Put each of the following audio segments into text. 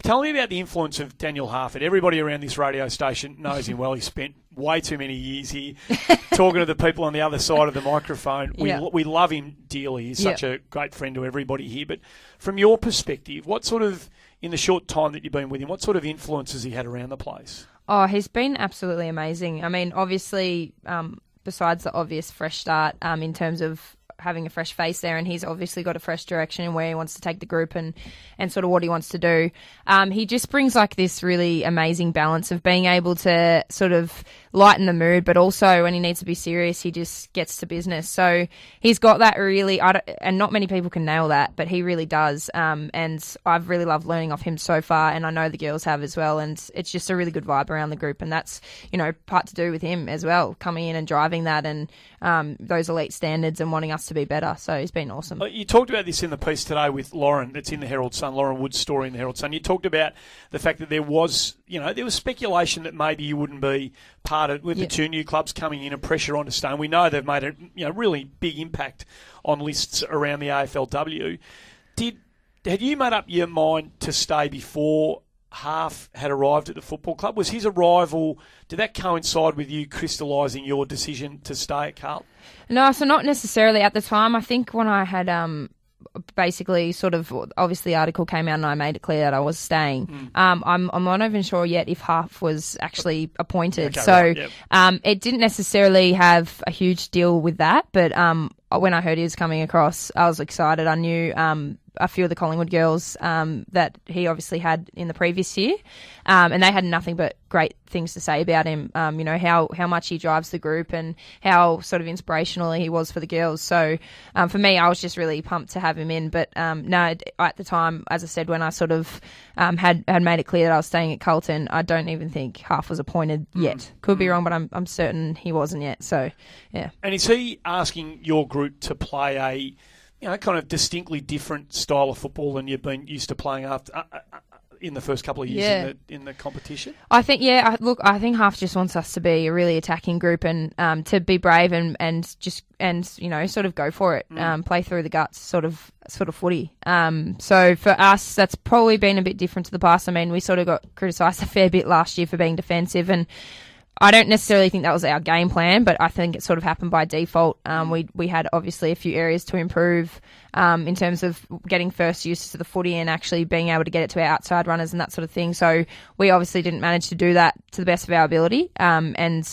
tell me about the influence of Daniel Harford. Everybody around this radio station knows him well. He spent way too many years here talking to the people on the other side of the microphone. We love him dearly. He's such a great friend to everybody here. But from your perspective, what sort of, in the short time that you've been with him, what sort of influence has he had around the place? Oh, he's been absolutely amazing. I mean, obviously, besides the obvious fresh start in terms of having a fresh face there, and he's obviously got a fresh direction in where he wants to take the group and sort of what he wants to do. He just brings like this really amazing balance of being able to sort of lighten the mood, but also when he needs to be serious, he just gets to business. So he's got that really, and not many people can nail that, but he really does. And I've really loved learning off him so far, and I know the girls have as well. And it's just a really good vibe around the group, and that's, you know, part to do with him as well, coming in and driving that and those elite standards and wanting us to be better. So he's been awesome. You talked about this in the piece today with Lauren, that's in the Herald Sun, Lauren Wood's story in the Herald Sun. You talked about the fact that there was speculation that maybe you wouldn't be part of, with the two new clubs coming in and pressure on to stay. And we know they've made a really big impact on lists around the AFLW. Had you made up your mind to stay before Harf had arrived at the football club? Was his arrival, did that coincide with you crystallising your decision to stay at Carlton? No, so not necessarily at the time. I think when I had basically sort of, obviously the article came out and I made it clear that I was staying. I'm not even sure yet if Harf was actually appointed. It didn't necessarily have a huge deal with that, but when I heard he was coming across, I was excited. I knew a few of the Collingwood girls that he obviously had in the previous year, and they had nothing but great things to say about him. You know, how much he drives the group and how sort of inspirational he was for the girls. So for me, I was just really pumped to have him in. But no, at the time, as I said, when I sort of had made it clear that I was staying at Carlton, I don't even think Harf was appointed yet. Could be wrong, but I'm certain he wasn't yet. So yeah. And is he asking your group to play a kind of distinctly different style of football than you've been used to playing after in the first couple of years in the competition? I think, I think Harf just wants us to be a really attacking group and to be brave and sort of go for it, play through the guts, sort of footy. So for us, that's probably been a bit different to the past. I mean, we sort of got criticised a fair bit last year for being defensive, and I don't necessarily think that was our game plan, but I think it sort of happened by default. We had obviously a few areas to improve in terms of getting first use to the footy and actually being able to get it to our outside runners and that sort of thing. So we obviously didn't manage to do that to the best of our ability, and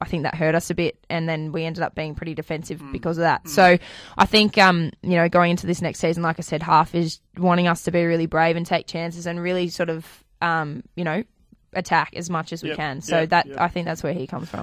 I think that hurt us a bit, and then we ended up being pretty defensive because of that. So I think, going into this next season, like I said, Harf is wanting us to be really brave and take chances and really sort of, attack as much as we can. So I think that's where he comes from.